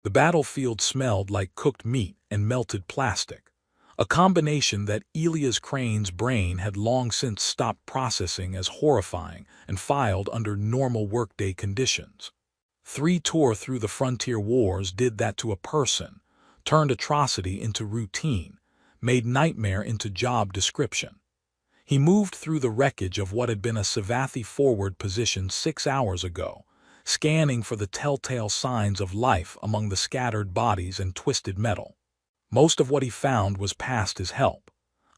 The battlefield smelled like cooked meat and melted plastic, a combination that Elias Crane's brain had long since stopped processing as horrifying and filed under normal workday conditions. 3 tour through the frontier wars did that to a person, turned atrocity into routine, made nightmare into job description. He moved through the wreckage of what had been a Savathi forward position 6 hours ago, scanning for the telltale signs of life among the scattered bodies and twisted metal. Most of what he found was past his help.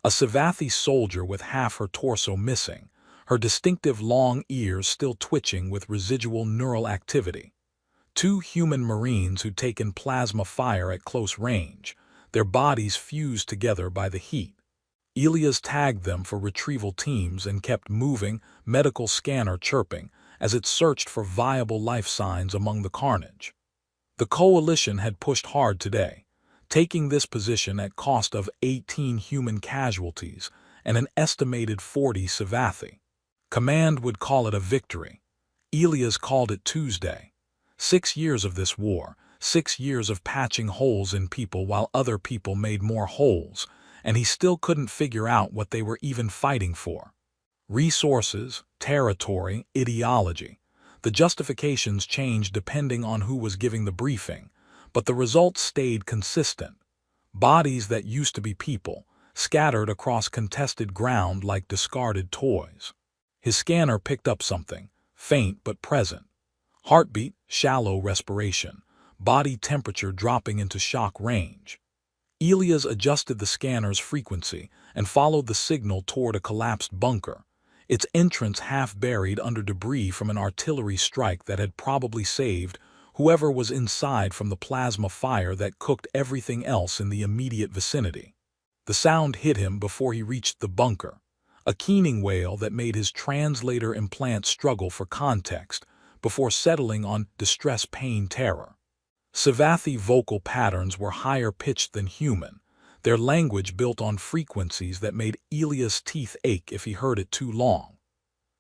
A Savathi soldier with half her torso missing, her distinctive long ears still twitching with residual neural activity. 2 human Marines who'd taken plasma fire at close range, their bodies fused together by the heat. Elias tagged them for retrieval teams and kept moving, medical scanner chirping, as it searched for viable life signs among the carnage. The coalition had pushed hard today, taking this position at cost of 18 human casualties and an estimated 40 Savathi. Command would call it a victory. Elias called it Tuesday. 6 years of this war, 6 years of patching holes in people while other people made more holes, and he still couldn't figure out what they were even fighting for. Resources, territory, ideology. The justifications changed depending on who was giving the briefing, but the results stayed consistent. Bodies that used to be people, scattered across contested ground like discarded toys. His scanner picked up something, faint but present. Heartbeat, shallow respiration, body temperature dropping into shock range. Elias adjusted the scanner's frequency and followed the signal toward a collapsed bunker, its entrance half buried under debris from an artillery strike that had probably saved whoever was inside from the plasma fire that cooked everything else in the immediate vicinity. The sound hit him before he reached the bunker, a keening wail that made his translator implant struggle for context before settling on distress pain terror. Savathi vocal patterns were higher pitched than human, their language built on frequencies that made Elias' teeth ache if he heard it too long.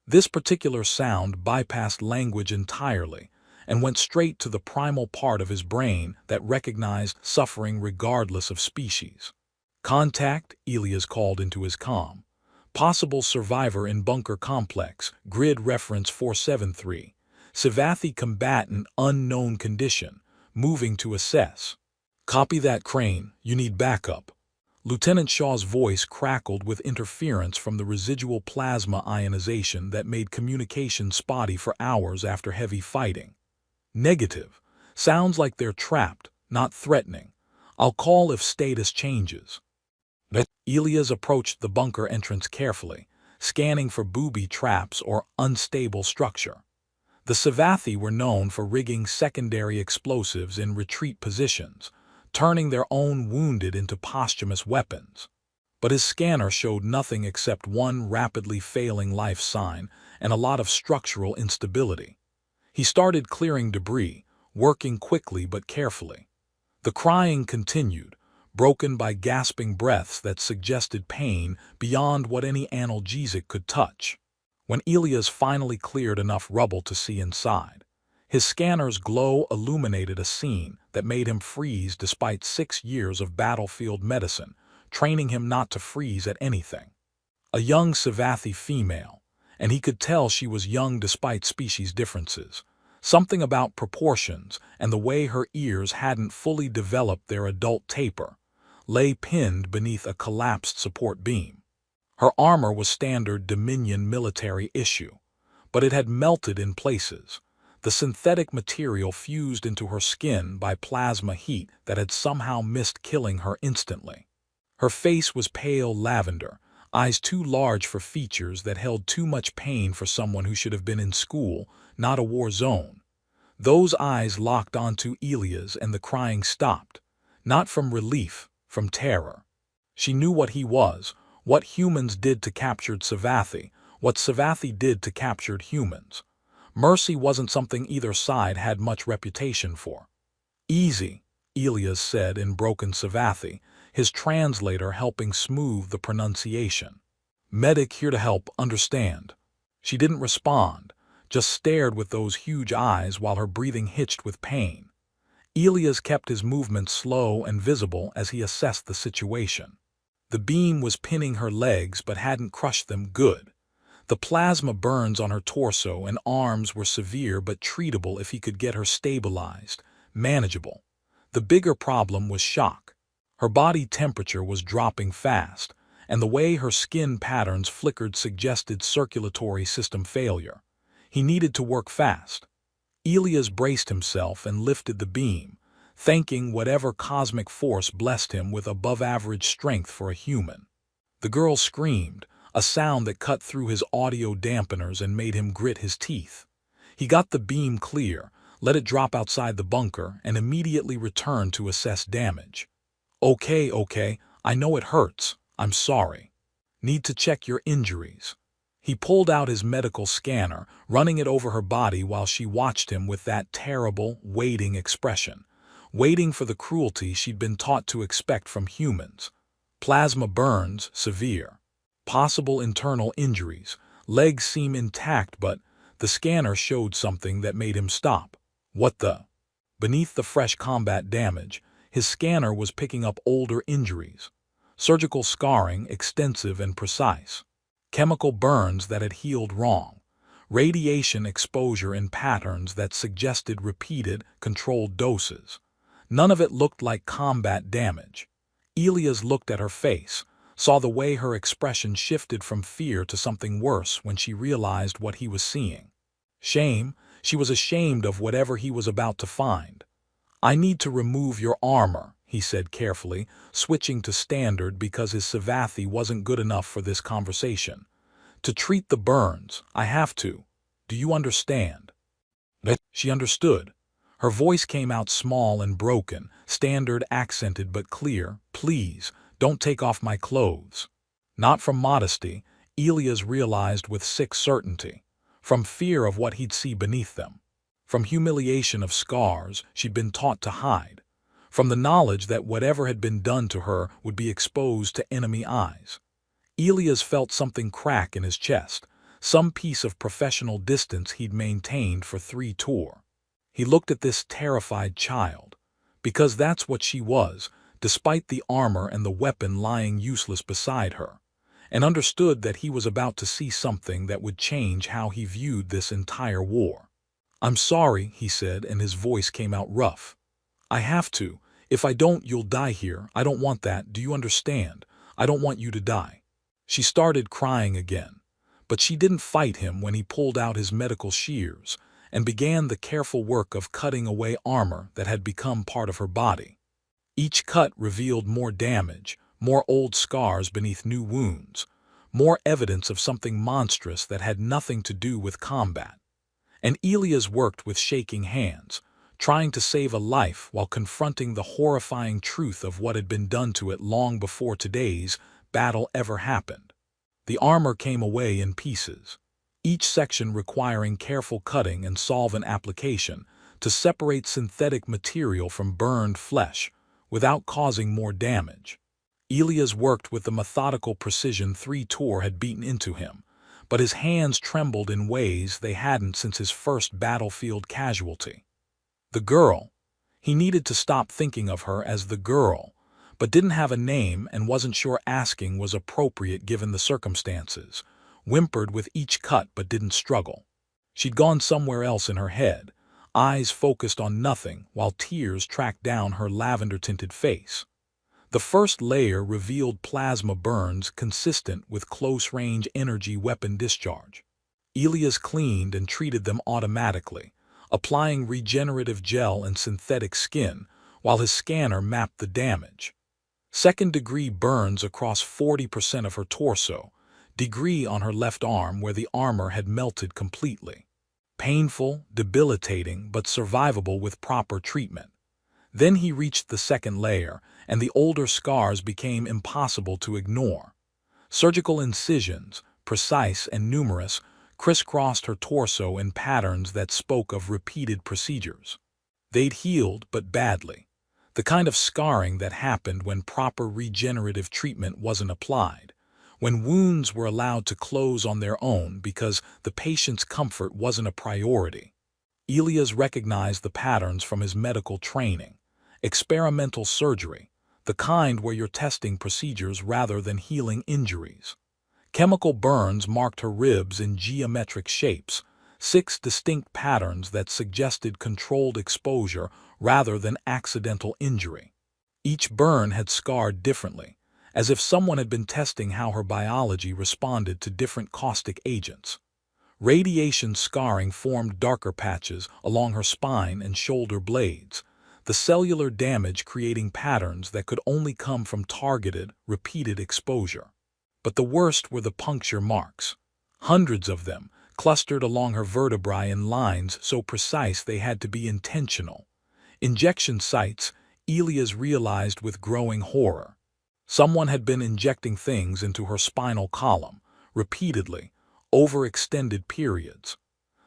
This particular sound bypassed language entirely and went straight to the primal part of his brain that recognized suffering regardless of species. Contact, Elias called into his comm. Possible survivor in bunker complex, grid reference 473. Savathi combatant unknown condition, moving to assess. Copy that, Crane, you need backup. Lieutenant Shaw's voice crackled with interference from the residual plasma ionization that made communication spotty for hours after heavy fighting. Negative. Sounds like they're trapped, not threatening. I'll call if status changes. Elias approached the bunker entrance carefully, scanning for booby traps or unstable structure. The Savathi were known for rigging secondary explosives in retreat positions, turning their own wounded into posthumous weapons. But his scanner showed nothing except one rapidly failing life sign and a lot of structural instability. He started clearing debris, working quickly but carefully. The crying continued, broken by gasping breaths that suggested pain beyond what any analgesic could touch. When Elias finally cleared enough rubble to see inside, his scanner's glow illuminated a scene that made him freeze despite 6 years of battlefield medicine, training him not to freeze at anything. A young Savathi female, and he could tell she was young despite species differences. Something about proportions and the way her ears hadn't fully developed their adult taper, lay pinned beneath a collapsed support beam. Her armor was standard Dominion military issue, but it had melted in places, the synthetic material fused into her skin by plasma heat that had somehow missed killing her instantly. Her face was pale lavender, eyes too large for features that held too much pain for someone who should have been in school, not a war zone. Those eyes locked onto Elias and the crying stopped, not from relief, from terror. She knew what he was, what humans did to captured Savathi, what Savathi did to captured humans. Mercy wasn't something either side had much reputation for. Easy, Elias said in broken Savathi, his translator helping smooth the pronunciation. Medic here to help, understand. She didn't respond, just stared with those huge eyes while her breathing hitched with pain. Elias kept his movements slow and visible as he assessed the situation. The beam was pinning her legs but hadn't crushed them good. The plasma burns on her torso and arms were severe but treatable if he could get her stabilized, manageable. The bigger problem was shock. Her body temperature was dropping fast, and the way her skin patterns flickered suggested circulatory system failure. He needed to work fast. Elias braced himself and lifted the beam, thanking whatever cosmic force blessed him with above-average strength for a human. The girl screamed, a sound that cut through his audio dampeners and made him grit his teeth. He got the beam clear, let it drop outside the bunker, and immediately returned to assess damage. Okay, I know it hurts. I'm sorry. Need to check your injuries. He pulled out his medical scanner, running it over her body while she watched him with that terrible, waiting expression, waiting for the cruelty she'd been taught to expect from humans. Plasma burns, severe. Possible internal injuries. Legs seem intact, but the scanner showed something that made him stop. What the? Beneath the fresh combat damage, his scanner was picking up older injuries. Surgical scarring, extensive and precise. Chemical burns that had healed wrong. Radiation exposure in patterns that suggested repeated, controlled doses. None of it looked like combat damage. Elias looked at her face, saw the way her expression shifted from fear to something worse when she realized what he was seeing. Shame. She was ashamed of whatever he was about to find. I need to remove your armor, he said carefully, switching to standard because his Savathi wasn't good enough for this conversation. To treat the burns, I have to. Do you understand? She understood. Her voice came out small and broken, standard accented but clear. Please, don't take off my clothes. Not from modesty, Elias realized with sick certainty. From fear of what he'd see beneath them. From humiliation of scars she'd been taught to hide. From the knowledge that whatever had been done to her would be exposed to enemy eyes. Elias felt something crack in his chest, some piece of professional distance he'd maintained for 3 tours. He looked at this terrified child, because that's what she was, despite the armor and the weapon lying useless beside her, and understood that he was about to see something that would change how he viewed this entire war. I'm sorry, he said, and his voice came out rough. I have to. If I don't, you'll die here. I don't want that. Do you understand? I don't want you to die. She started crying again, but she didn't fight him when he pulled out his medical shears and began the careful work of cutting away armor that had become part of her body. Each cut revealed more damage, more old scars beneath new wounds, more evidence of something monstrous that had nothing to do with combat. And Elias worked with shaking hands, trying to save a life while confronting the horrifying truth of what had been done to it long before today's battle ever happened. The armor came away in pieces, each section requiring careful cutting and solvent application to separate synthetic material from burned flesh without causing more damage. Elias worked with the methodical precision 3 tours had beaten into him, but his hands trembled in ways they hadn't since his first battlefield casualty. The girl. He needed to stop thinking of her as the girl, but didn't have a name and wasn't sure asking was appropriate given the circumstances. Whimpered with each cut but didn't struggle. She'd gone somewhere else in her head, eyes focused on nothing while tears tracked down her lavender-tinted face. The first layer revealed plasma burns consistent with close-range energy weapon discharge. Elias cleaned and treated them automatically, applying regenerative gel and synthetic skin while his scanner mapped the damage. Second-degree burns across 40% of her torso, degree on her left arm where the armor had melted completely. Painful, debilitating, but survivable with proper treatment. Then he reached the second layer, and the older scars became impossible to ignore. Surgical incisions, precise and numerous, crisscrossed her torso in patterns that spoke of repeated procedures. They'd healed, but badly. The kind of scarring that happened when proper regenerative treatment wasn't applied, when wounds were allowed to close on their own because the patient's comfort wasn't a priority. Elias recognized the patterns from his medical training. Experimental surgery, the kind where you're testing procedures rather than healing injuries. Chemical burns marked her ribs in geometric shapes, 6 distinct patterns that suggested controlled exposure rather than accidental injury. Each burn had scarred differently, as if someone had been testing how her biology responded to different caustic agents. Radiation scarring formed darker patches along her spine and shoulder blades, the cellular damage creating patterns that could only come from targeted, repeated exposure. But the worst were the puncture marks. Hundreds of them, clustered along her vertebrae in lines so precise they had to be intentional. Injection sites, Elias realized with growing horror. Someone had been injecting things into her spinal column, repeatedly, over extended periods.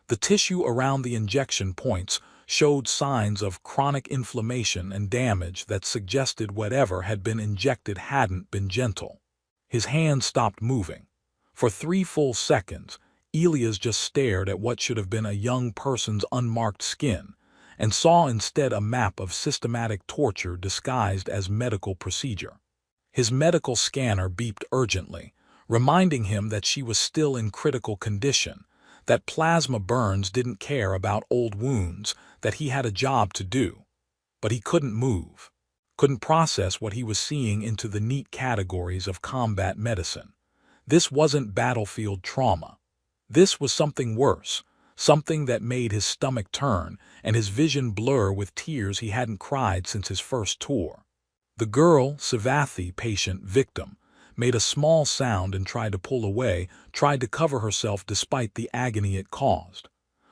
The tissue around the injection points showed signs of chronic inflammation and damage that suggested whatever had been injected hadn't been gentle. His hand stopped moving. For 3 full seconds, Elias just stared at what should have been a young person's unmarked skin, and saw instead a map of systematic torture disguised as medical procedure. His medical scanner beeped urgently, reminding him that she was still in critical condition, that plasma burns didn't care about old wounds, that he had a job to do. But he couldn't move, couldn't process what he was seeing into the neat categories of combat medicine. This wasn't battlefield trauma. This was something worse, something that made his stomach turn and his vision blur with tears he hadn't cried since his first tour. The girl, Savathi, patient, victim, made a small sound and tried to pull away, tried to cover herself despite the agony it caused.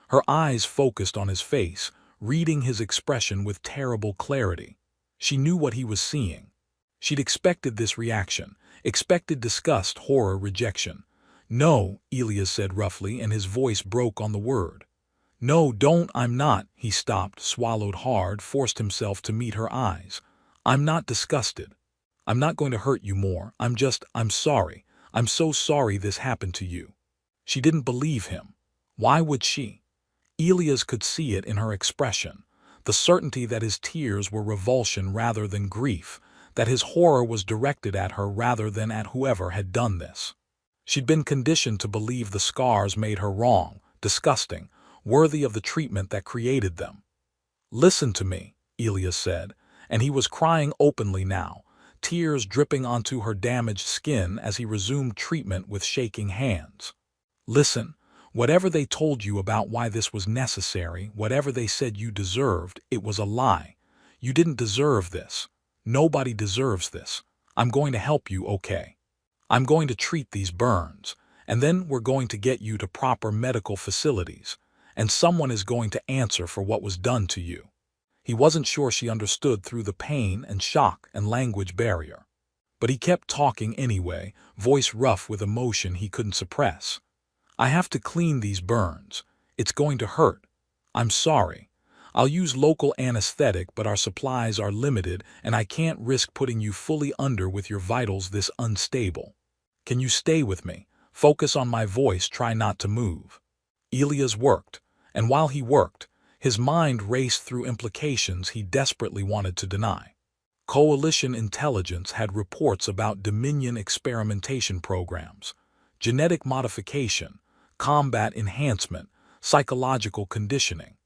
Her eyes focused on his face, reading his expression with terrible clarity. She knew what he was seeing. She'd expected this reaction, expected disgust, horror, rejection. "No," Elias said roughly, and his voice broke on the word. "No, don't, I'm not." He stopped, swallowed hard, forced himself to meet her eyes. "I'm not disgusted. I'm not going to hurt you more. I'm sorry. I'm so sorry this happened to you." She didn't believe him. Why would she? Elias could see it in her expression, the certainty that his tears were revulsion rather than grief, that his horror was directed at her rather than at whoever had done this. She'd been conditioned to believe the scars made her wrong, disgusting, worthy of the treatment that created them. "Listen to me," Elias said, and he was crying openly now, tears dripping onto her damaged skin as he resumed treatment with shaking hands. "Listen, whatever they told you about why this was necessary, whatever they said you deserved, it was a lie. You didn't deserve this. Nobody deserves this. I'm going to help you, okay? I'm going to treat these burns, and then we're going to get you to proper medical facilities, and someone is going to answer for what was done to you." He wasn't sure she understood through the pain and shock and language barrier. But he kept talking anyway, voice rough with emotion he couldn't suppress. "I have to clean these burns. It's going to hurt. I'm sorry. I'll use local anesthetic, but our supplies are limited, and I can't risk putting you fully under with your vitals this unstable. Can you stay with me? Focus on my voice, try not to move." Elias worked, and while he worked, his mind raced through implications he desperately wanted to deny. Coalition intelligence had reports about Dominion experimentation programs, genetic modification, combat enhancement, psychological conditioning.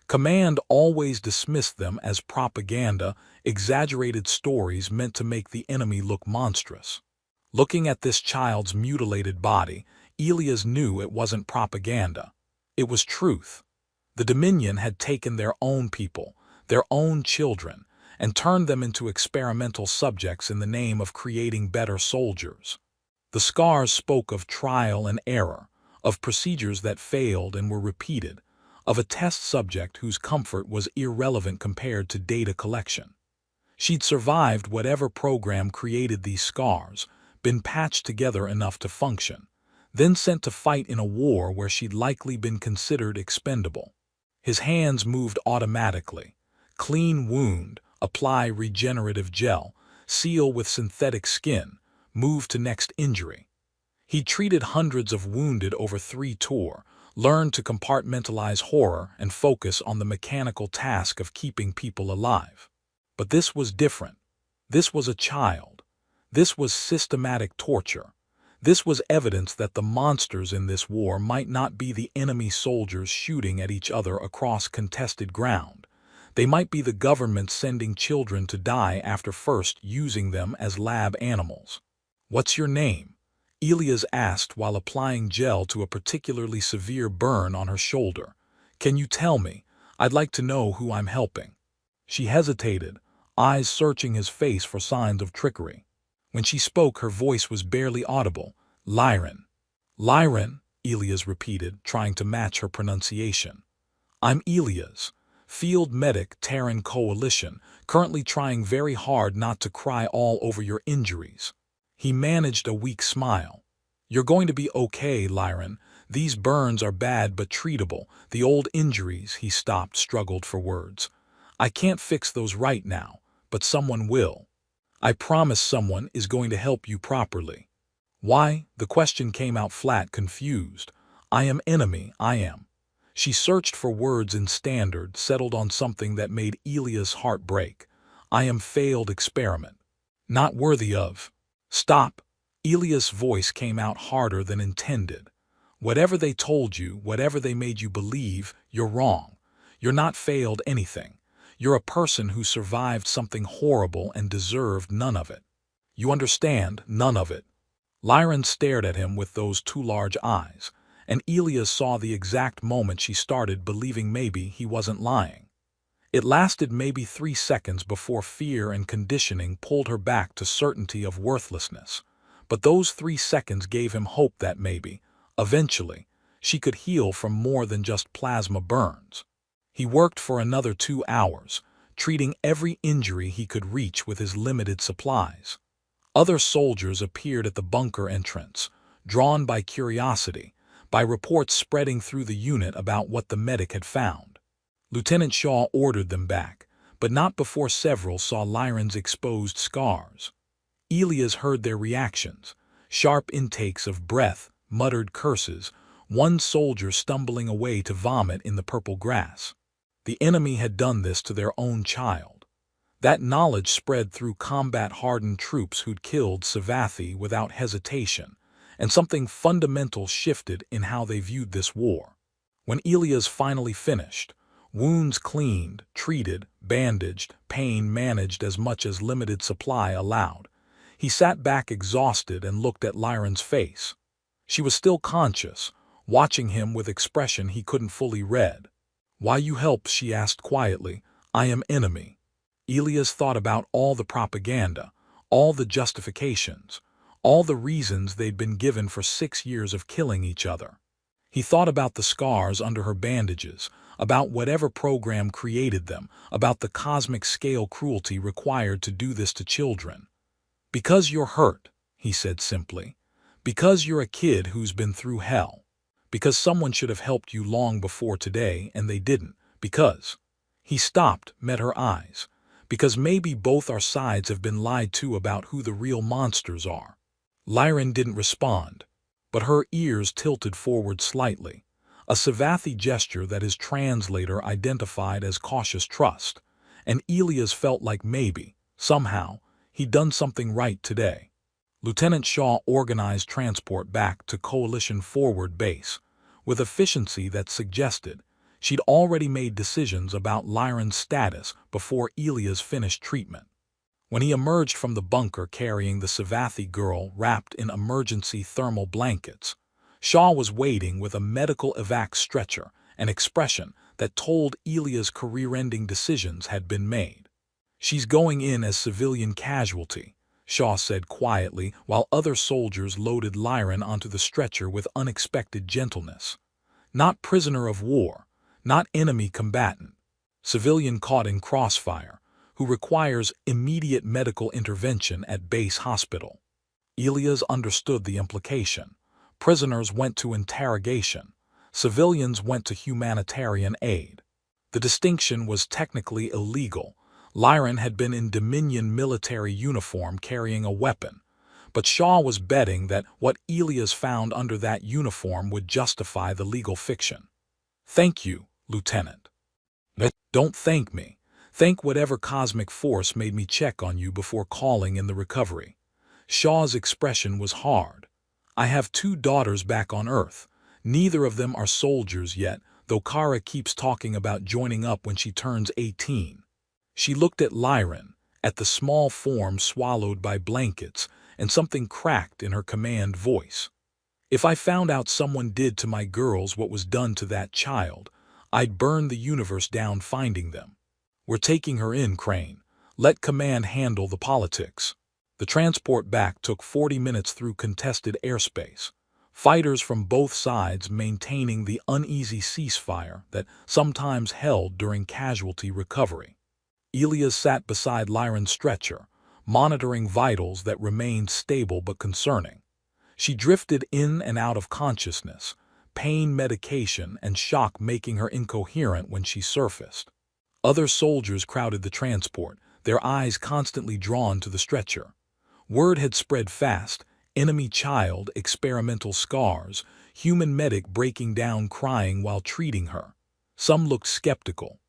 Command always dismissed them as propaganda, exaggerated stories meant to make the enemy look monstrous. Looking at this child's mutilated body, Elias knew it wasn't propaganda. It was truth. The Dominion had taken their own people, their own children, and turned them into experimental subjects in the name of creating better soldiers. The scars spoke of trial and error, of procedures that failed and were repeated, of a test subject whose comfort was irrelevant compared to data collection. She'd survived whatever program created these scars, been patched together enough to function, then sent to fight in a war where she'd likely been considered expendable. His hands moved automatically. Clean wound, apply regenerative gel, seal with synthetic skin, move to next injury. He'd treated hundreds of wounded over 3 tours, learned to compartmentalize horror and focus on the mechanical task of keeping people alive. But this was different. This was a child. This was systematic torture. This was evidence that the monsters in this war might not be the enemy soldiers shooting at each other across contested ground. They might be the government sending children to die after first using them as lab animals. "What's your name?" Elias asked while applying gel to a particularly severe burn on her shoulder. "Can you tell me? I'd like to know who I'm helping." She hesitated, eyes searching his face for signs of trickery. When she spoke, her voice was barely audible. "Lyran." "Lyran," Elias repeated, trying to match her pronunciation. "I'm Elias, Field Medic, Terran Coalition, currently trying very hard not to cry all over your injuries." He managed a weak smile. "You're going to be okay, Lyran. These burns are bad but treatable. The old injuries," he stopped, struggled for words. "I can't fix those right now, but someone will. I promise someone is going to help you properly." "Why?" The question came out flat, confused. "I am enemy, I am." She searched for words in standard, settled on something that made Elias' heart break. "I am failed experiment. Not worthy of." "Stop." Elias' voice came out harder than intended. "Whatever they told you, whatever they made you believe, you're wrong. You're not failed anything. You're a person who survived something horrible and deserved none of it. You understand? None of it." Lyran stared at him with those two large eyes, and Elias saw the exact moment she started believing maybe he wasn't lying. It lasted maybe 3 seconds before fear and conditioning pulled her back to certainty of worthlessness. But those 3 seconds gave him hope that maybe, eventually, she could heal from more than just plasma burns. He worked for another 2 hours, treating every injury he could reach with his limited supplies. Other soldiers appeared at the bunker entrance, drawn by curiosity, by reports spreading through the unit about what the medic had found. Lieutenant Shaw ordered them back, but not before several saw Lyran's exposed scars. Elias heard their reactions, sharp intakes of breath, muttered curses, one soldier stumbling away to vomit in the purple grass. The enemy had done this to their own child. That knowledge spread through combat-hardened troops who'd killed Savathi without hesitation, and something fundamental shifted in how they viewed this war. When Elias finally finished, wounds cleaned, treated, bandaged, pain managed as much as limited supply allowed, he sat back exhausted and looked at Lyran's face. She was still conscious, watching him with expression he couldn't fully read. "Why you help?" she asked quietly. "I am enemy." Elias thought about all the propaganda, all the justifications, all the reasons they'd been given for 6 years of killing each other. He thought about the scars under her bandages, about whatever program created them, about the cosmic scale cruelty required to do this to children. "Because you're hurt," he said simply. "Because you're a kid who's been through hell. Because someone should have helped you long before today and they didn't. Because—" He stopped, met her eyes. "Because maybe both our sides have been lied to about who the real monsters are." Lyran didn't respond, but her ears tilted forward slightly, a Savathi gesture that his translator identified as cautious trust, and Elias felt like maybe, somehow, he'd done something right today. Lieutenant Shaw organized transport back to Coalition Forward Base, with efficiency that suggested she'd already made decisions about Lyran's status before Elias finished treatment. When he emerged from the bunker carrying the Savathi girl wrapped in emergency thermal blankets, Shaw was waiting with a medical evac stretcher, an expression that told Elias career-ending decisions had been made. "She's going in as civilian casualty," Shaw said quietly while other soldiers loaded Lyran onto the stretcher with unexpected gentleness. "Not prisoner of war, not enemy combatant. Civilian caught in crossfire, who requires immediate medical intervention at base hospital." Elias understood the implication. Prisoners went to interrogation. Civilians went to humanitarian aid. The distinction was technically illegal. Lyran had been in Dominion military uniform carrying a weapon, but Shaw was betting that what Elias found under that uniform would justify the legal fiction. "Thank you, Lieutenant." "Don't thank me. Thank whatever cosmic force made me check on you before calling in the recovery." Shaw's expression was hard. "I have 2 daughters back on Earth. Neither of them are soldiers yet, though Kara keeps talking about joining up when she turns 18. She looked at Lyran, at the small form swallowed by blankets, and something cracked in her command voice. "If I found out someone did to my girls what was done to that child, I'd burn the universe down finding them. We're taking her in, Crane. Let command handle the politics." The transport back took 40 minutes through contested airspace, fighters from both sides maintaining the uneasy ceasefire that sometimes held during casualty recovery. Elias sat beside Lyran's stretcher, monitoring vitals that remained stable but concerning. She drifted in and out of consciousness, pain medication and shock making her incoherent when she surfaced. Other soldiers crowded the transport, their eyes constantly drawn to the stretcher. Word had spread fast: enemy child, experimental scars, human medic breaking down crying while treating her. Some looked skeptical.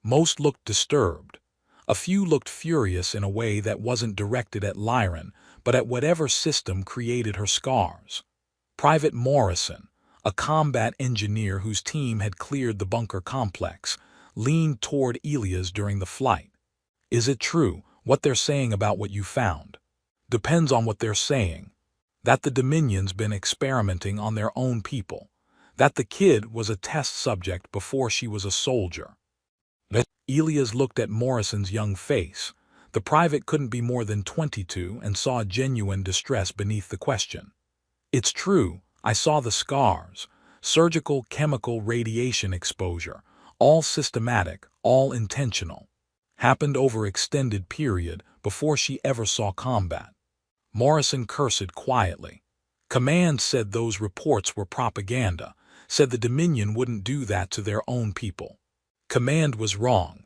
Most looked disturbed. A few looked furious in a way that wasn't directed at Lyran, but at whatever system created her scars. Private Morrison, a combat engineer whose team had cleared the bunker complex, leaned toward Elias during the flight. "Is it true, what they're saying about what you found?" "Depends on what they're saying. That the Dominion's been experimenting on their own people. That the kid was a test subject before she was a soldier." Elias looked at Morrison's young face. The private couldn't be more than 22 and saw genuine distress beneath the question. "It's true. I saw the scars. Surgical, chemical, radiation exposure. All systematic, all intentional. Happened over extended period before she ever saw combat." Morrison cursed quietly. "Command said those reports were propaganda, said the Dominion wouldn't do that to their own people. Command was wrong."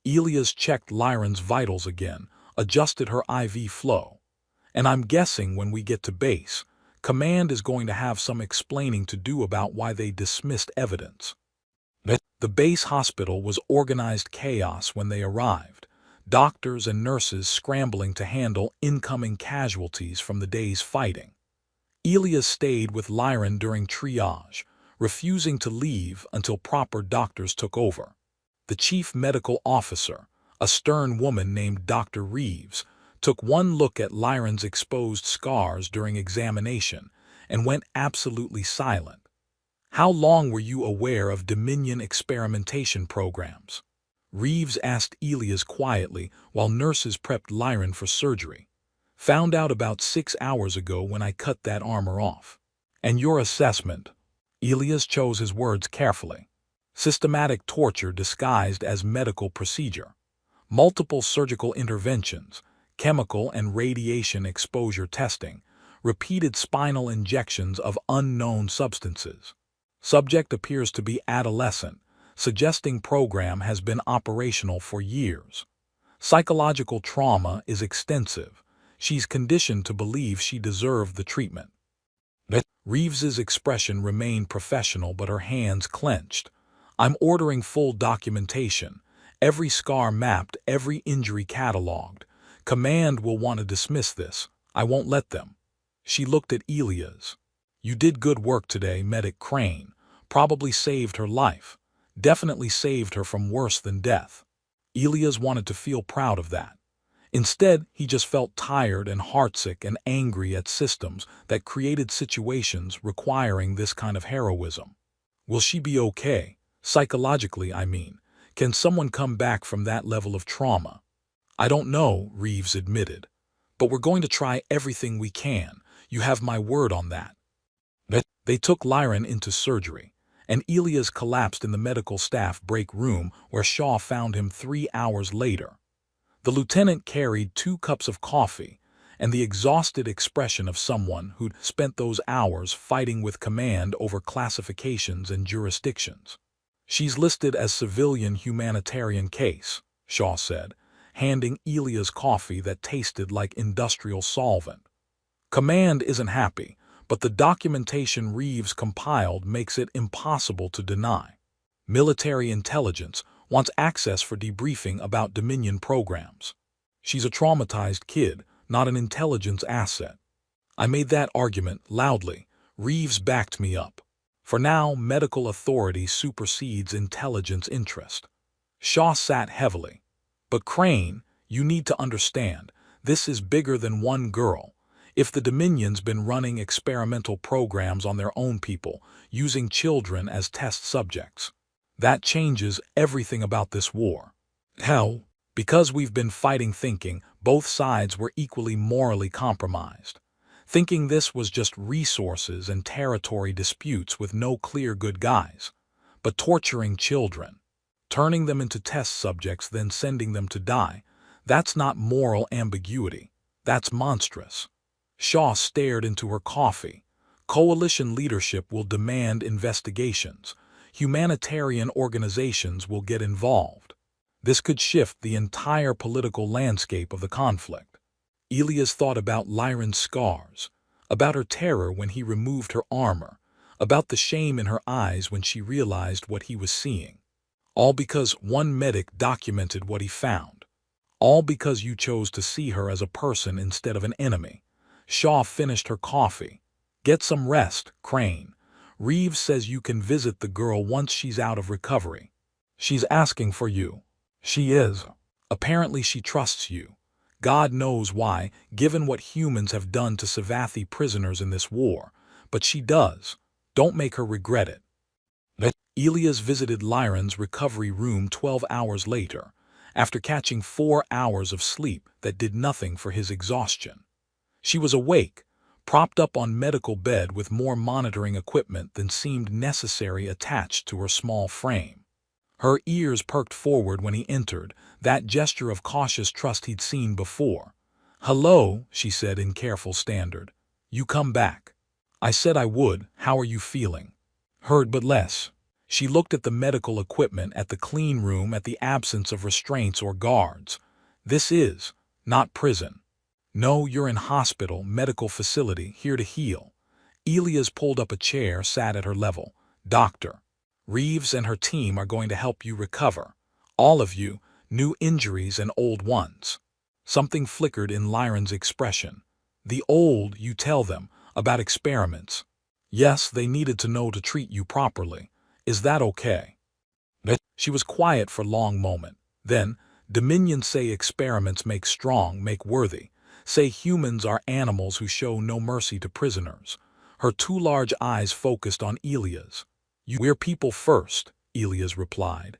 Elias checked Lyran's vitals again, adjusted her IV flow. "And I'm guessing when we get to base, Command is going to have some explaining to do about why they dismissed evidence." The base hospital was organized chaos when they arrived, doctors and nurses scrambling to handle incoming casualties from the day's fighting. Elias stayed with Lyran during triage, refusing to leave until proper doctors took over. The chief medical officer, a stern woman named Dr. Reeves, took one look at Lyran's exposed scars during examination and went absolutely silent. "How long were you aware of Dominion experimentation programs?" Reeves asked Elias quietly while nurses prepped Lyran for surgery. "Found out about 6 hours ago when I cut that armor off." "And your assessment?" Elias chose his words carefully. "Systematic torture disguised as medical procedure. Multiple surgical interventions, chemical and radiation exposure testing, repeated spinal injections of unknown substances. Subject appears to be adolescent, suggesting program has been operational for years. Psychological trauma is extensive. She's conditioned to believe she deserved the treatment." Reeves's expression remained professional, but her hands clenched. "I'm ordering full documentation. Every scar mapped, every injury cataloged. Command will want to dismiss this. I won't let them." She looked at Elias. "You did good work today, Medic Crane. Probably saved her life. Definitely saved her from worse than death." Elias wanted to feel proud of that. Instead, he just felt tired and heartsick and angry at systems that created situations requiring this kind of heroism. Will she be okay? Psychologically, I mean. Can someone come back from that level of trauma? "I don't know," Reeves admitted. "But we're going to try everything we can. You have my word on that." They took Lyran into surgery, and Elias collapsed in the medical staff break room where Shaw found him 3 hours later. The lieutenant carried 2 cups of coffee and the exhausted expression of someone who'd spent those hours fighting with command over classifications and jurisdictions. "She's listed as civilian humanitarian case," Shaw said, handing Elias coffee that tasted like industrial solvent. Command isn't happy, but the documentation Reeves compiled makes it impossible to deny. Military intelligence wants access for debriefing about Dominion programs. She's a traumatized kid, not an intelligence asset. I made that argument loudly. Reeves backed me up. For now, medical authority supersedes intelligence interest. Shaw sat heavily. But Crane, you need to understand, this is bigger than one girl. If the Dominion's been running experimental programs on their own people, using children as test subjects, that changes everything about this war. Hell, because we've been fighting thinking both sides were equally morally compromised. Thinking this was just resources and territory disputes with no clear good guys. But torturing children, turning them into test subjects, then sending them to die, that's not moral ambiguity. That's monstrous. Shaw stared into her coffee. Coalition leadership will demand investigations. Humanitarian organizations will get involved. This could shift the entire political landscape of the conflict. Elias thought about Lyran's scars, about her terror when he removed her armor, about the shame in her eyes when she realized what he was seeing. All because one medic documented what he found. All because you chose to see her as a person instead of an enemy. Shaw finished her coffee. Get some rest, Crane. Reeves says you can visit the girl once she's out of recovery. She's asking for you. She is. Apparently she trusts you. God knows why, given what humans have done to Savathi prisoners in this war. But she does. Don't make her regret it. Elias visited Lyran's recovery room 12 hours later, after catching 4 hours of sleep that did nothing for his exhaustion. She was awake, propped up on medical bed with more monitoring equipment than seemed necessary attached to her small frame. Her ears perked forward when he entered, that gesture of cautious trust he'd seen before. "Hello," she said in careful standard. "You come back." "I said I would. How are you feeling?" "Hurt but less." She looked at the medical equipment, at the clean room, at the absence of restraints or guards. "This is not prison. No, you're in hospital, medical facility, here to heal." Elias pulled up a chair, sat at her level. "Doctor, Reeves and her team are going to help you recover. All of you, new injuries and old ones." Something flickered in Lyran's expression. "The old, you tell them, about experiments. Yes, they needed to know to treat you properly. Is that okay?" She was quiet for a long moment. Then, Dominion say experiments make strong, make worthy. Say humans are animals who show no mercy to prisoners. Her two large eyes focused on Elias. "We're people first," Elias replied.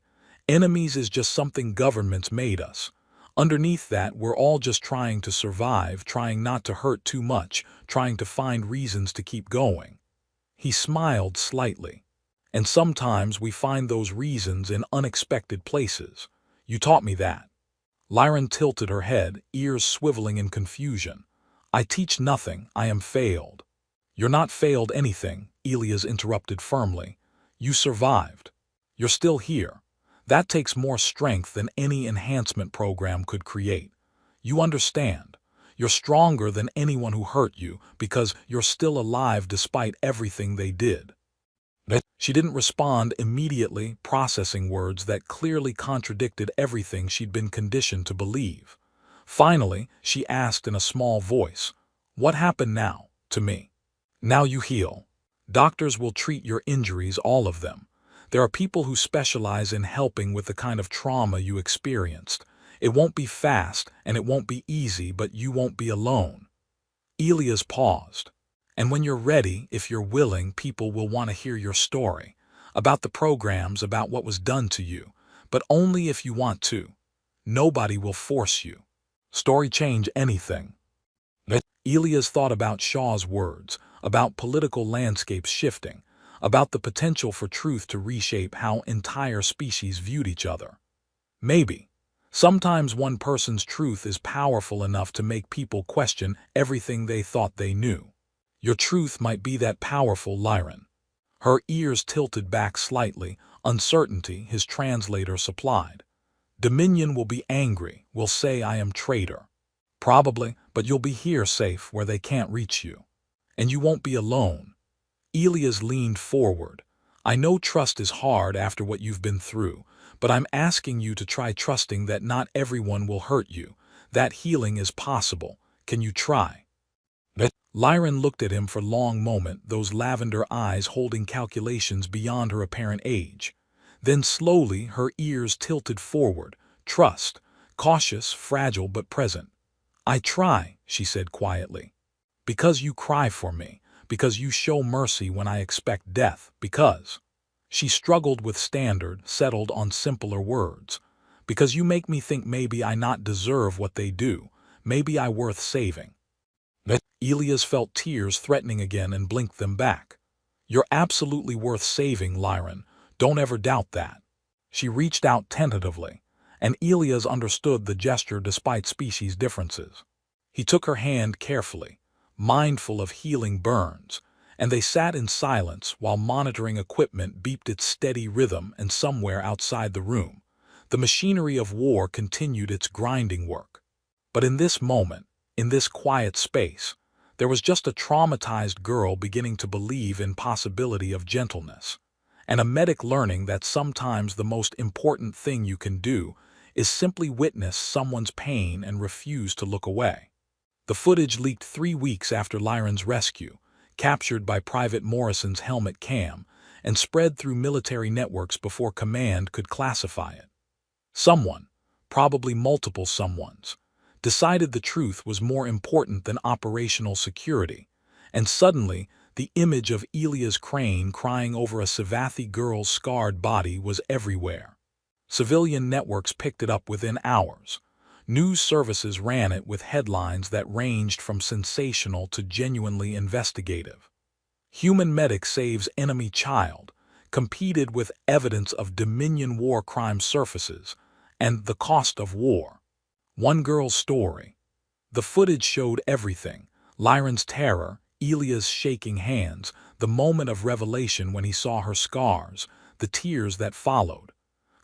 "Enemies is just something governments made us. Underneath that, we're all just trying to survive, trying not to hurt too much, trying to find reasons to keep going." He smiled slightly. "And sometimes we find those reasons in unexpected places. You taught me that." Lyran tilted her head, ears swiveling in confusion. "I teach nothing, I am failed." "You're not failed anything," Elias interrupted firmly. "You survived. You're still here. That takes more strength than any enhancement program could create. You understand. You're stronger than anyone who hurt you because you're still alive despite everything they did." She didn't respond immediately, processing words that clearly contradicted everything she'd been conditioned to believe. Finally, she asked in a small voice, "What happened now, to me?" "Now you heal. Doctors will treat your injuries, all of them. There are people who specialize in helping with the kind of trauma you experienced. It won't be fast and it won't be easy, but you won't be alone." Elias paused. "And when you're ready, if you're willing, people will want to hear your story. About the programs, about what was done to you. But only if you want to. Nobody will force you. Story change anything." Elias thought about Shaw's words, about political landscapes shifting, about the potential for truth to reshape how entire species viewed each other. Maybe. Sometimes one person's truth is powerful enough to make people question everything they thought they knew. Your truth might be that powerful, Lyran. Her ears tilted back slightly, uncertainty his translator supplied. Dominion will be angry, will say I am traitor. Probably, but you'll be here safe where they can't reach you. And you won't be alone. Elias leaned forward. I know trust is hard after what you've been through, but I'm asking you to try trusting that not everyone will hurt you. That healing is possible. Can you try? Lyran looked at him for a long moment, those lavender eyes holding calculations beyond her apparent age. Then slowly her ears tilted forward. Trust. Cautious, fragile, but present. I try, she said quietly. Because you cry for me. Because you show mercy when I expect death. Because. She struggled with standard, settled on simpler words. Because you make me think maybe I not deserve what they do. Maybe I worth saving. Elias felt tears threatening again and blinked them back. You're absolutely worth saving, Lyran. Don't ever doubt that. She reached out tentatively, and Elias understood the gesture despite species differences. He took her hand carefully, mindful of healing burns, and they sat in silence while monitoring equipment beeped its steady rhythm, and somewhere outside the room, the machinery of war continued its grinding work. But in this moment, in this quiet space, there was just a traumatized girl beginning to believe in possibility of gentleness, and a medic learning that sometimes the most important thing you can do is simply witness someone's pain and refuse to look away. The footage leaked 3 weeks after Lyran's rescue, captured by Private Morrison's helmet cam, and spread through military networks before command could classify it. Someone, probably multiple someones, decided the truth was more important than operational security, and suddenly the image of Elias Crane crying over a Savathi girl's scarred body was everywhere. Civilian networks picked it up within hours. News services ran it with headlines that ranged from sensational to genuinely investigative. Human medic saves enemy child, competed with evidence of Dominion war crime surfaces, and the cost of war. One girl's story. The footage showed everything: Lyran's terror, Elias' shaking hands, the moment of revelation when he saw her scars, the tears that followed.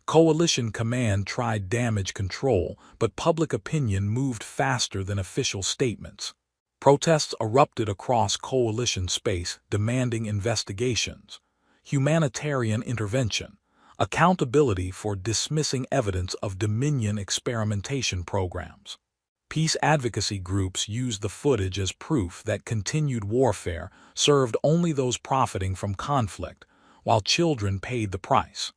Coalition command tried damage control, but public opinion moved faster than official statements. Protests erupted across coalition space, demanding investigations, humanitarian intervention, accountability for dismissing evidence of Dominion experimentation programs. Peace advocacy groups used the footage as proof that continued warfare served only those profiting from conflict, while children paid the price.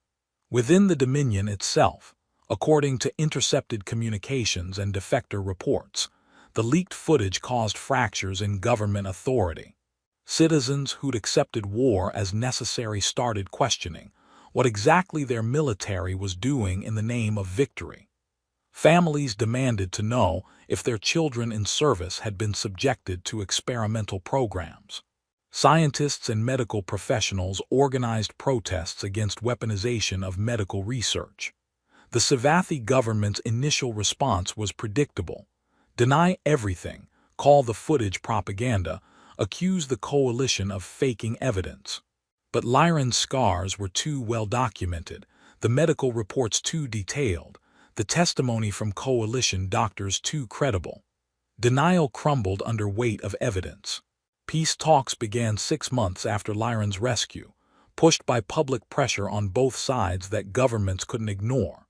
Within the Dominion itself, according to intercepted communications and defector reports, the leaked footage caused fractures in government authority. Citizens who'd accepted war as necessary started questioning what exactly their military was doing in the name of victory. Families demanded to know if their children in service had been subjected to experimental programs. Scientists and medical professionals organized protests against weaponization of medical research. The Savathi government's initial response was predictable: deny everything, call the footage propaganda, accuse the coalition of faking evidence. But Lyran's scars were too well documented, the medical reports too detailed, the testimony from coalition doctors too credible. Denial crumbled under weight of evidence. Peace talks began 6 months after Lyran's rescue, pushed by public pressure on both sides that governments couldn't ignore.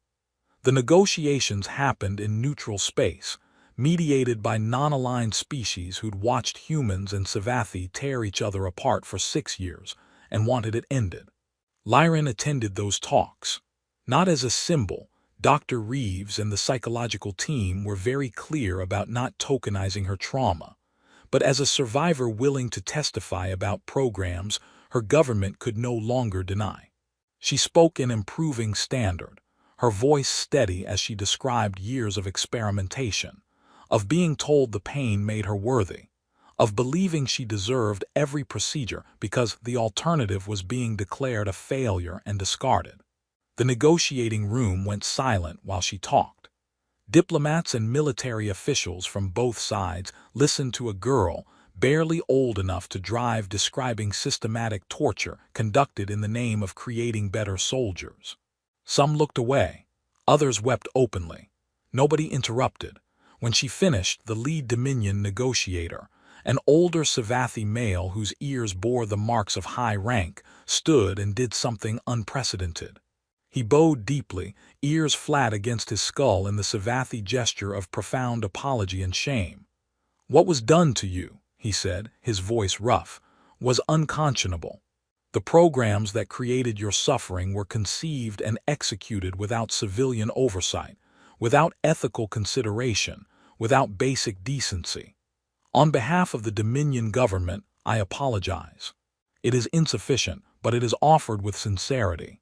The negotiations happened in neutral space, mediated by non-aligned species who'd watched humans and Savathi tear each other apart for 6 years and wanted it ended. Lyran attended those talks. Not as a symbol, Dr. Reeves and the psychological team were very clear about not tokenizing her trauma, but as a survivor willing to testify about programs her government could no longer deny. She spoke in improving standard, her voice steady as she described years of experimentation, of being told the pain made her worthy, of believing she deserved every procedure because the alternative was being declared a failure and discarded. The negotiating room went silent while she talked. Diplomats and military officials from both sides listened to a girl barely old enough to drive describing systematic torture conducted in the name of creating better soldiers. Some looked away, others wept openly. Nobody interrupted. When she finished, the lead Dominion negotiator, an older Savathi male whose ears bore the marks of high rank, stood and did something unprecedented. He bowed deeply, ears flat against his skull in the Savathi gesture of profound apology and shame. "What was done to you," he said, his voice rough, "was unconscionable. The programs that created your suffering were conceived and executed without civilian oversight, without ethical consideration, without basic decency. On behalf of the Dominion government, I apologize. It is insufficient, but it is offered with sincerity."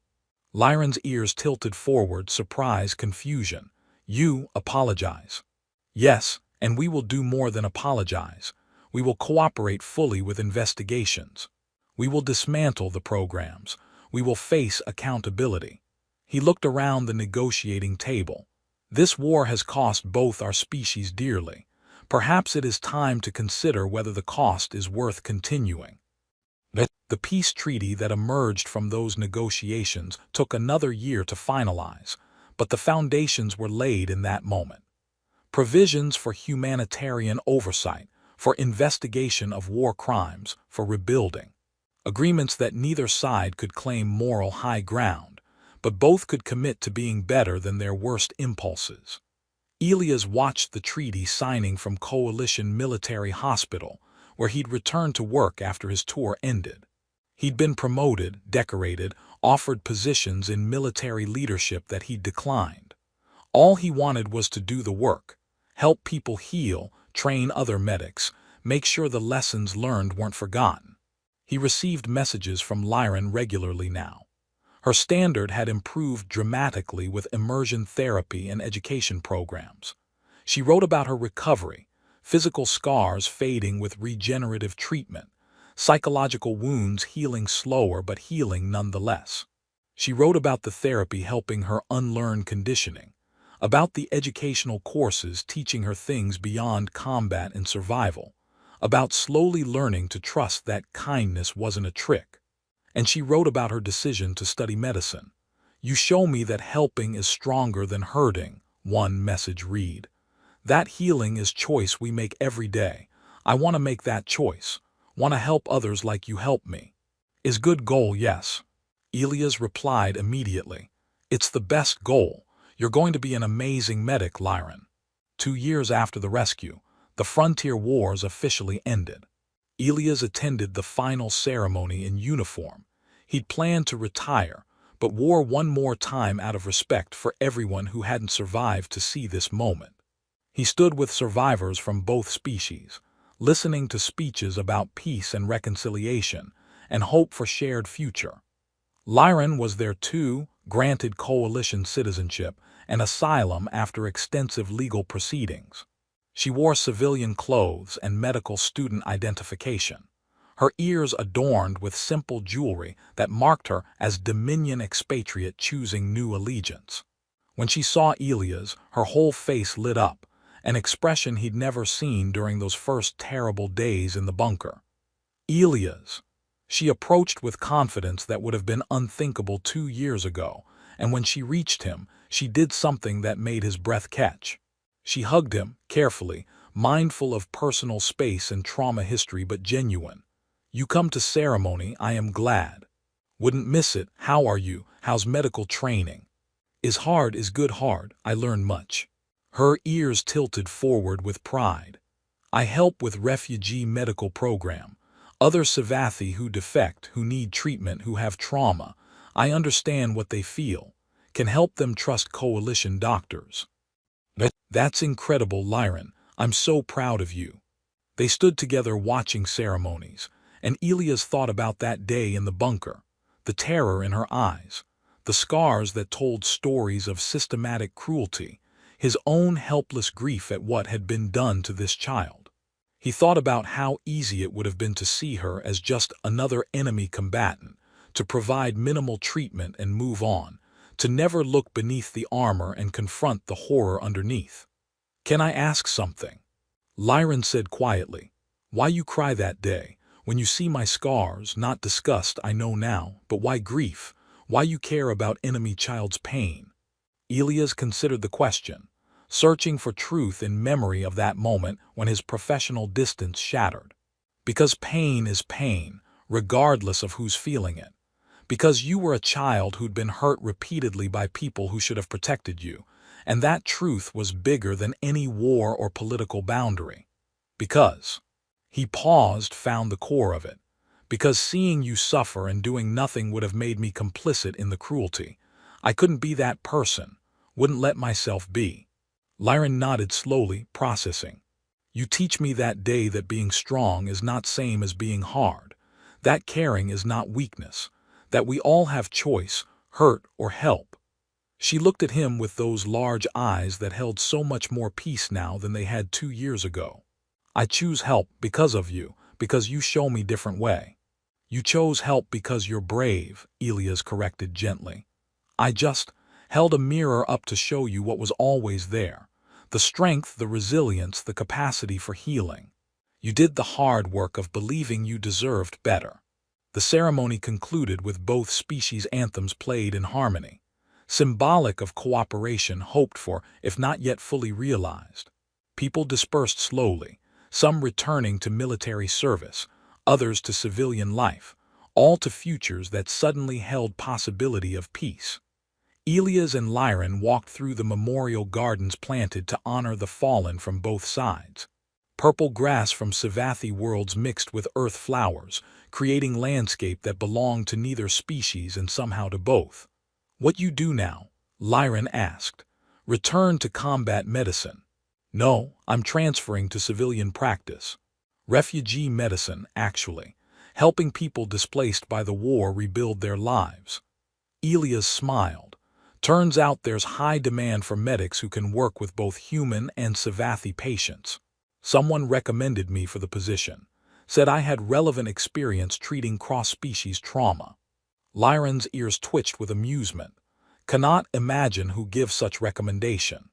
Lyron's ears tilted forward, surprise, confusion. "You apologize?" "Yes, and we will do more than apologize. We will cooperate fully with investigations. We will dismantle the programs. We will face accountability." He looked around the negotiating table. "This war has cost both our species dearly. Perhaps it is time to consider whether the cost is worth continuing." The peace treaty that emerged from those negotiations took another year to finalize, but the foundations were laid in that moment. Provisions for humanitarian oversight, for investigation of war crimes, for rebuilding. Agreements that neither side could claim moral high ground, but both could commit to being better than their worst impulses. Elias watched the treaty signing from Coalition Military Hospital, where he'd returned to work after his tour ended. He'd been promoted, decorated, offered positions in military leadership that he'd declined. All he wanted was to do the work, help people heal, train other medics, make sure the lessons learned weren't forgotten. He received messages from Lyron regularly now. Her standard had improved dramatically with immersion therapy and education programs. She wrote about her recovery, physical scars fading with regenerative treatment, psychological wounds healing slower but healing nonetheless. She wrote about the therapy helping her unlearn conditioning, about the educational courses teaching her things beyond combat and survival, about slowly learning to trust that kindness wasn't a trick. And she wrote about her decision to study medicine. "You show me that helping is stronger than hurting," one message read. "That healing is choice we make every day. I want to make that choice. Want to help others like you help me." "Is good goal, yes." Elias replied immediately. "It's the best goal. You're going to be an amazing medic, Lyron." 2 years after the rescue, the frontier wars officially ended. Elias attended the final ceremony in uniform. He'd planned to retire, but wore one more time out of respect for everyone who hadn't survived to see this moment. He stood with survivors from both species, listening to speeches about peace and reconciliation, and hope for shared future. Lyron was there too, granted coalition citizenship and asylum after extensive legal proceedings. She wore civilian clothes and medical student identification, her ears adorned with simple jewelry that marked her as Dominion expatriate choosing new allegiance. When she saw Elias, her whole face lit up, an expression he'd never seen during those first terrible days in the bunker. "Elias." She approached with confidence that would have been unthinkable 2 years ago, and when she reached him, she did something that made his breath catch. She hugged him, carefully, mindful of personal space and trauma history but genuine. "You come to ceremony, I am glad. Wouldn't miss it. How are you? How's medical training?" "Is hard is good hard, I learn much." Her ears tilted forward with pride. "I help with refugee medical program. Other Savathi who defect, who need treatment, who have trauma. I understand what they feel. Can help them trust coalition doctors." "That's incredible, Lyron. I'm so proud of you." They stood together watching ceremonies, and Elias thought about that day in the bunker, the terror in her eyes, the scars that told stories of systematic cruelty, his own helpless grief at what had been done to this child. He thought about how easy it would have been to see her as just another enemy combatant, to provide minimal treatment and move on, to never look beneath the armor and confront the horror underneath. "Can I ask something?" Lyron said quietly. "Why you cry that day? When you see my scars, not disgust, I know now, but why grief? Why you care about enemy child's pain?" Elias considered the question. searching for truth in memory of that moment when his professional distance shattered. Because pain is pain, regardless of who's feeling it. Because you were a child who'd been hurt repeatedly by people who should have protected you, and that truth was bigger than any war or political boundary. Because he paused, found the core of it. Because seeing you suffer and doing nothing would have made me complicit in the cruelty. I couldn't be that person, wouldn't let myself be. Lyron nodded slowly, processing. You teach me that day that being strong is not same as being hard, that caring is not weakness, that we all have choice, hurt or help. She looked at him with those large eyes that held so much more peace now than they had 2 years ago. I choose help because of you, because you show me different way. You chose help because you're brave, Elias corrected gently. I just held a mirror up to show you what was always there. The strength, the resilience, the capacity for healing. You did the hard work of believing you deserved better. The ceremony concluded with both species anthems played in harmony, symbolic of cooperation hoped for, if not yet fully realized. People dispersed slowly, some returning to military service, others to civilian life, all to futures that suddenly held possibility of peace. Elias and Lyron walked through the memorial gardens planted to honor the fallen from both sides. Purple grass from Savathi worlds mixed with earth flowers, creating landscape that belonged to neither species and somehow to both. What you do now? Lyron asked. Return to combat medicine. No, I'm transferring to civilian practice. Refugee medicine, actually, helping people displaced by the war rebuild their lives. Elias smiled. Turns out there's high demand for medics who can work with both human and Savathi patients. Someone recommended me for the position, said I had relevant experience treating cross-species trauma. Lyron's ears twitched with amusement. Cannot imagine who gives such recommendation.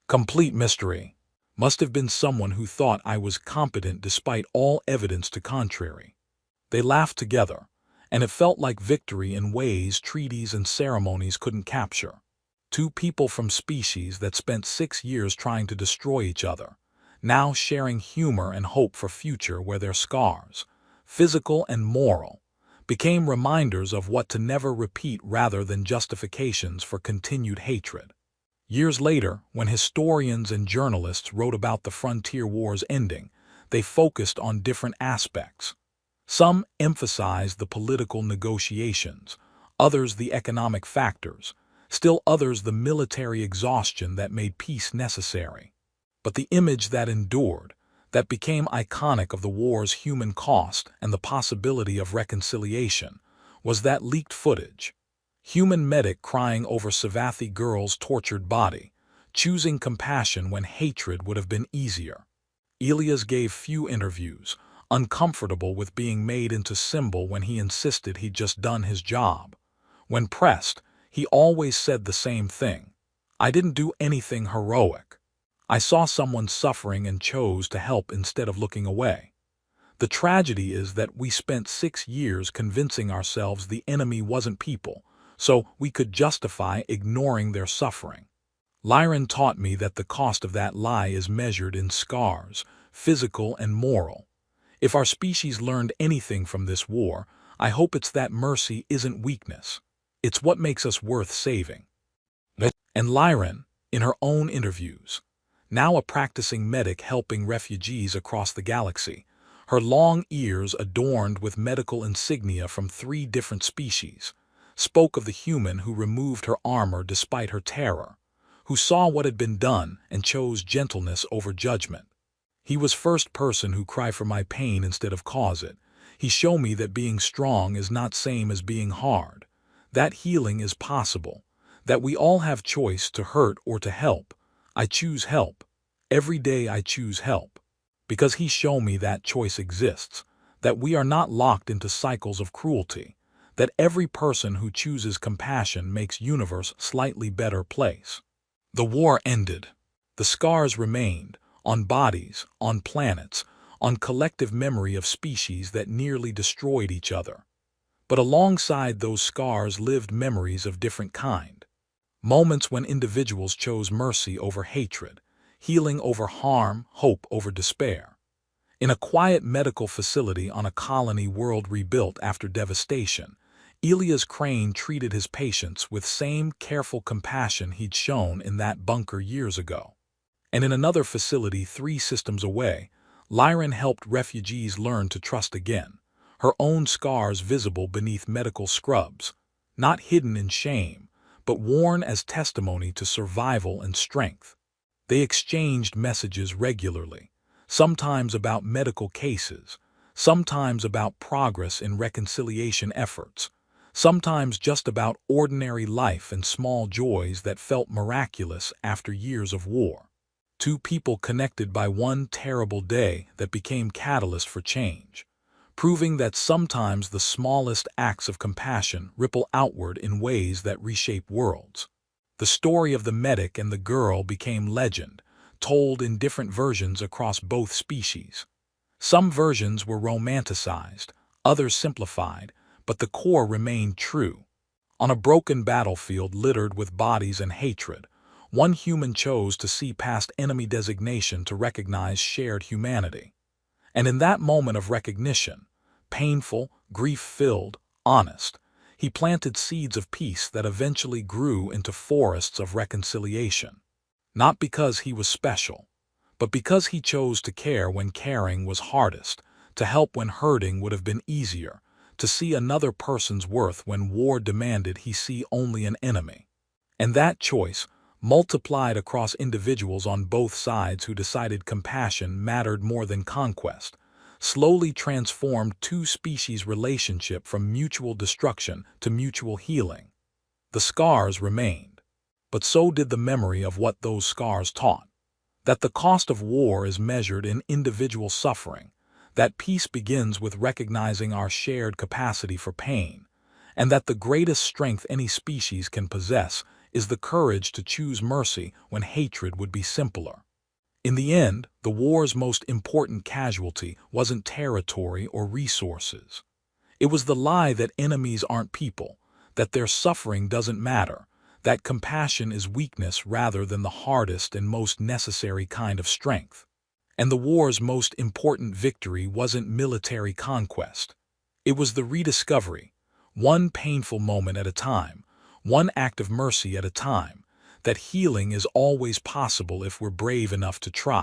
Complete mystery. Must have been someone who thought I was competent despite all evidence to contrary. They laughed together, and it felt like victory in ways treaties and ceremonies couldn't capture. Two people from species that spent 6 years trying to destroy each other, now sharing humor and hope for future where their scars, physical and moral, became reminders of what to never repeat rather than justifications for continued hatred. Years later, when historians and journalists wrote about the frontier wars ending, they focused on different aspects. Some emphasized the political negotiations, others the economic factors, still others the military exhaustion that made peace necessary. But the image that endured, that became iconic of the war's human cost and the possibility of reconciliation, was that leaked footage. Human medic crying over Savathi girl's tortured body, choosing compassion when hatred would have been easier. Elias gave few interviews, uncomfortable with being made into symbol when he insisted he'd just done his job. When pressed, he always said the same thing. I didn't do anything heroic. I saw someone suffering and chose to help instead of looking away. The tragedy is that we spent 6 years convincing ourselves the enemy wasn't people, so we could justify ignoring their suffering. Lyron taught me that the cost of that lie is measured in scars, physical and moral. If our species learned anything from this war, I hope it's that mercy isn't weakness. It's what makes us worth saving. And Lyron, in her own interviews, now a practicing medic helping refugees across the galaxy, her long ears adorned with medical insignia from 3 different species, spoke of the human who removed her armor despite her terror, who saw what had been done and chose gentleness over judgment. He was first person who cried for my pain instead of cause it. He showed me that being strong is not same as being hard, that healing is possible, that we all have choice to hurt or to help. I choose help. Every day I choose help. Because he showed me that choice exists, that we are not locked into cycles of cruelty, that every person who chooses compassion makes universe slightly better place. The war ended. The scars remained, on bodies, on planets, on collective memory of species that nearly destroyed each other. But alongside those scars lived memories of different kind. Moments when individuals chose mercy over hatred, healing over harm, hope over despair. In a quiet medical facility on a colony world rebuilt after devastation, Elias Crane treated his patients with same careful compassion he'd shown in that bunker years ago. And in another facility 3 systems away, Lyran helped refugees learn to trust again, her own scars visible beneath medical scrubs, not hidden in shame, but worn as testimony to survival and strength. They exchanged messages regularly, sometimes about medical cases, sometimes about progress in reconciliation efforts, sometimes just about ordinary life and small joys that felt miraculous after years of war. 2 people connected by one terrible day that became catalyst for change, proving that sometimes the smallest acts of compassion ripple outward in ways that reshape worlds. The story of the medic and the girl became legend, told in different versions across both species. Some versions were romanticized, others simplified, but the core remained true. On a broken battlefield littered with bodies and hatred, one human chose to see past enemy designation to recognize shared humanity. And in that moment of recognition, painful, grief-filled, honest, he planted seeds of peace that eventually grew into forests of reconciliation. Not because he was special, but because he chose to care when caring was hardest, to help when hurting would have been easier, to see another person's worth when war demanded he see only an enemy. And that choice, multiplied across individuals on both sides who decided compassion mattered more than conquest, slowly transformed 2 species' relationship from mutual destruction to mutual healing. The scars remained, but so did the memory of what those scars taught. That the cost of war is measured in individual suffering, that peace begins with recognizing our shared capacity for pain, and that the greatest strength any species can possess is the courage to choose mercy when hatred would be simpler. In the end, the war's most important casualty wasn't territory or resources. It was the lie that enemies aren't people, that their suffering doesn't matter, that compassion is weakness rather than the hardest and most necessary kind of strength. And the war's most important victory wasn't military conquest. It was the rediscovery, one painful moment at a time, one act of mercy at a time, that healing is always possible if we're brave enough to try.